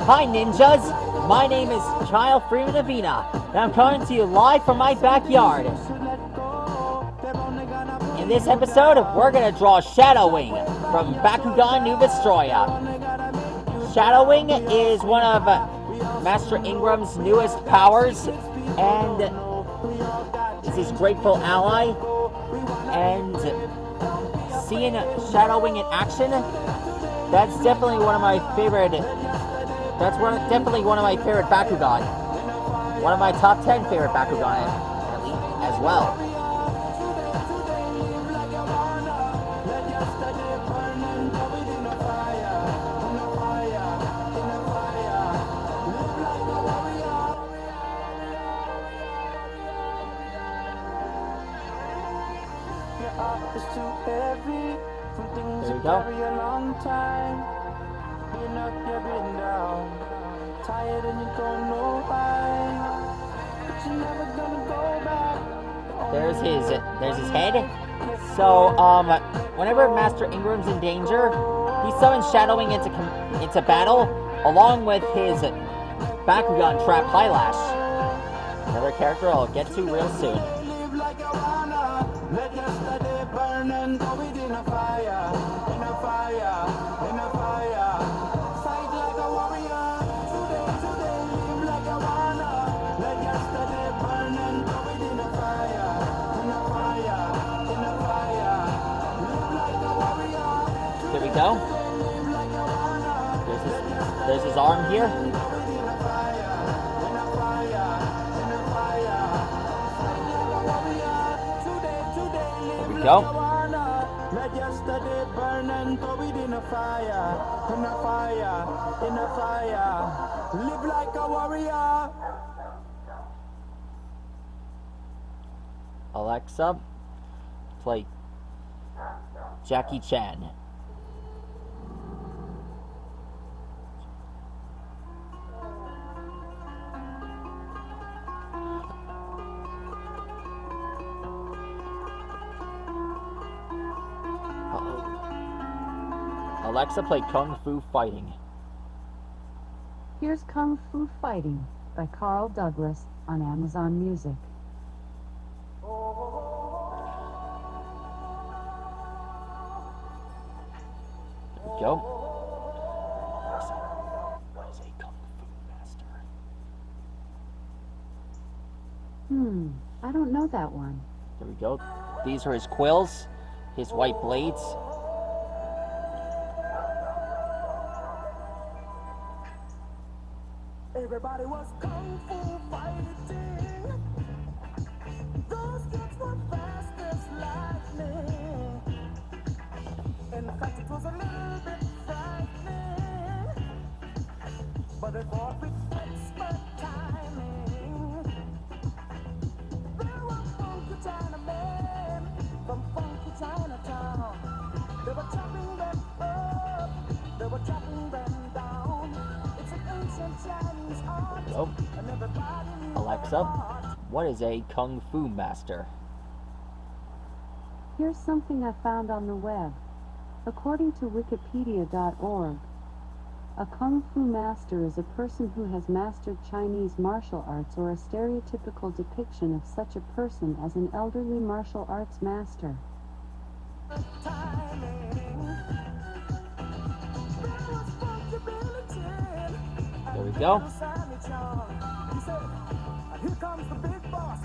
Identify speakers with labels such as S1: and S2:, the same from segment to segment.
S1: Hi ninjas, my name is Child Freeman Avina, and I'm coming to you live from my backyard. In this episode, we're gonna draw Shadowwing from Bakugan New Vestroya. Shadowwing is one of Master Ingram's newest powers, and is his grateful ally, and seeing Shadowwing in action, that's definitely one of my favorite Bakugan. One of my top 10 favorite Bakugan, as well. There we go. There's his head. So, whenever Master Ingram's in danger, he summons Shadowwing into battle, along with his Bakugan trap Hylash. Another character I'll get to real soon. There we go. There's his arm here. There we go. Live like a warrior. Alexa, play Jackie Chan. Alexa, play Kung Fu Fighting.
S2: Here's Kung Fu Fighting by Carl Douglas on Amazon Music.
S1: There we go. What is a Kung Fu Master?
S2: I don't know that one.
S1: There we go. These are his quills, his white blades.
S3: Everybody was kung fu fighting. Those kids were fast as lightning. In fact, it was a little bit frightening, but it fought with expert timing. There were funky Chinamen from funky Chinatown. They were chopping them up, they were chopping them down. It's an ancient Chinese art.
S1: Go. Alexa, what is a Kung Fu Master?
S2: Here's something I found on the web. According to wikipedia.org, a Kung Fu master is a person who has mastered Chinese martial arts, or a stereotypical depiction of such a person as an elderly martial arts master.
S1: There we go.
S3: Here comes the big boss.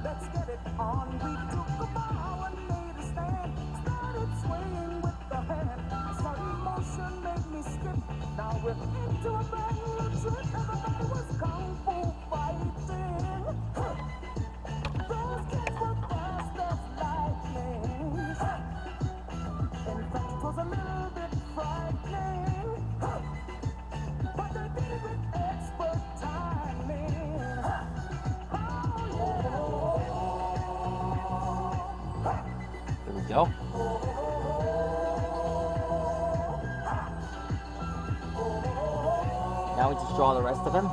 S3: Let's get it on. We took a bow and made a stand. Started swinging with the hand. Sudden motion made me skip. Now we're into a brand new trick. Everybody was kung fu fighting. Those kids were fast as lightning. In fact, it was a little bit frightening, but they did it with expert timing.
S1: There we go. Now we just draw the rest of him.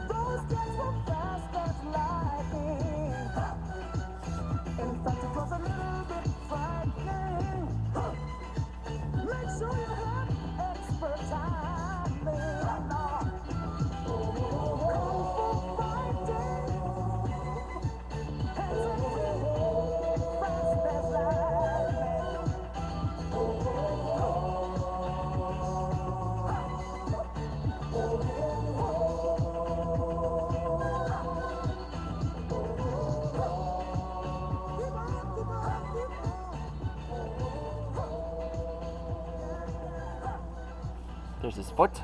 S3: Those kids were fast as lightning.
S1: There's his foot.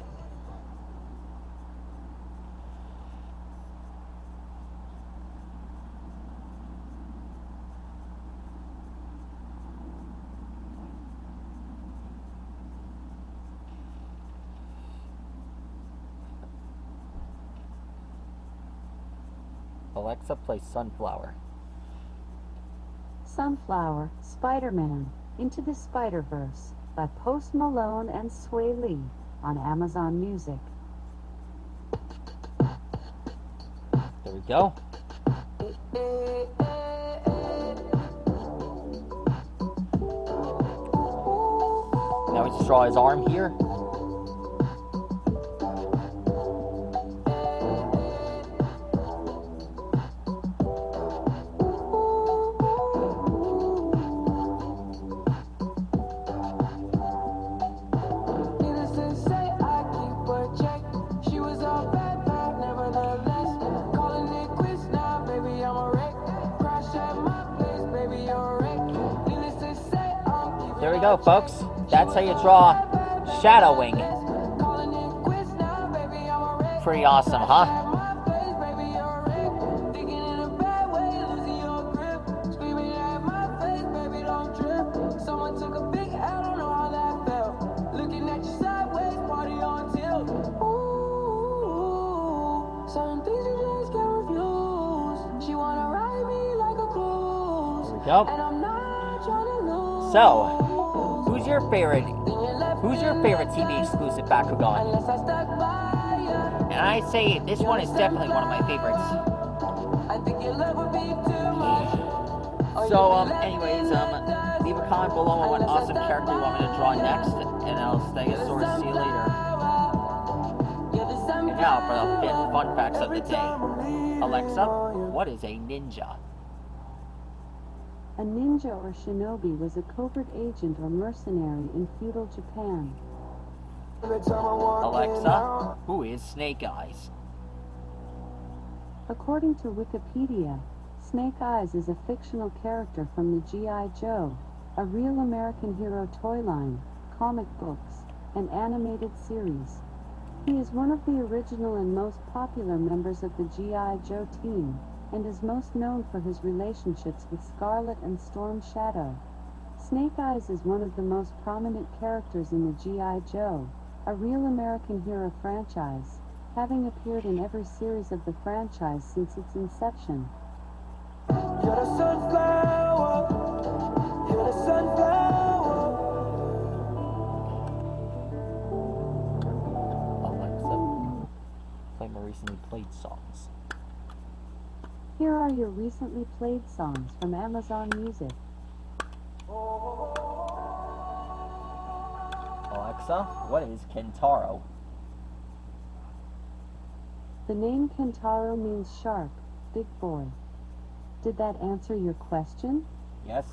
S1: Alexa, play Sunflower.
S2: Sunflower, Spider-Man, Into the Spider-Verse by Post Malone and Sway Lee on Amazon Music.
S1: There we go. Now we just draw his arm here. There we go, folks. That's how you draw shadowing. Pretty awesome, huh? There we go. So, who's your favorite TV exclusive Bakugan? And I say this one is definitely one of my favorites. So, anyways, leave a comment below on what awesome character you want me to draw next, and I'll see you later. And now for the 5 fun facts of the day. Alexa, what is a ninja?
S2: A ninja or shinobi was a covert agent or mercenary in feudal Japan.
S1: Alexa, who is Snake Eyes?
S2: According to Wikipedia, Snake Eyes is a fictional character from the G.I. Joe, a real American hero toy line, comic books, and animated series. He is one of the original and most popular members of the G.I. Joe team, and is most known for his relationships with Scarlet and Storm Shadow. Snake Eyes is one of the most prominent characters in the G.I. Joe, a real American hero franchise, having appeared in every series of the franchise since its inception.
S3: You're the sunflower. You're the sunflower.
S1: Alexa, play my recently played songs.
S2: Here are your recently played songs from Amazon Music.
S1: Alexa, what is Kentaro?
S2: The name Kentaro means shark, big boy. Did that answer your question?
S1: Yes.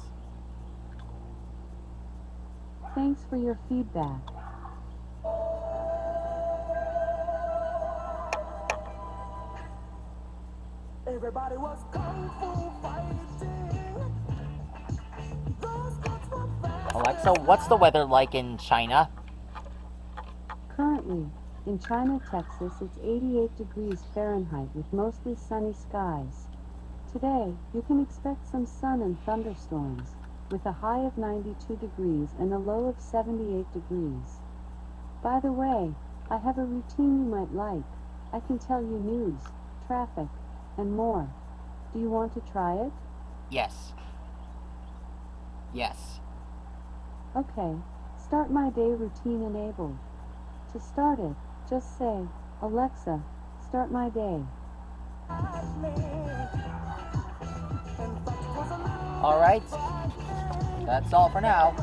S2: Thanks for your feedback.
S3: Everybody was kung fu fighting. Those guns were fast.
S1: Alexa, what's the weather like in China?
S2: Currently, in China, Texas, it's 88 degrees Fahrenheit with mostly sunny skies. Today, you can expect some sun and thunderstorms, with a high of 92 degrees and a low of 78 degrees. By the way, I have a routine you might like. I can tell you news, traffic, and more. Do you want to try it?
S1: Yes. Yes.
S2: Okay, start my day routine enabled. To start it, just say, Alexa, start my day.
S1: Alright. That's all for now.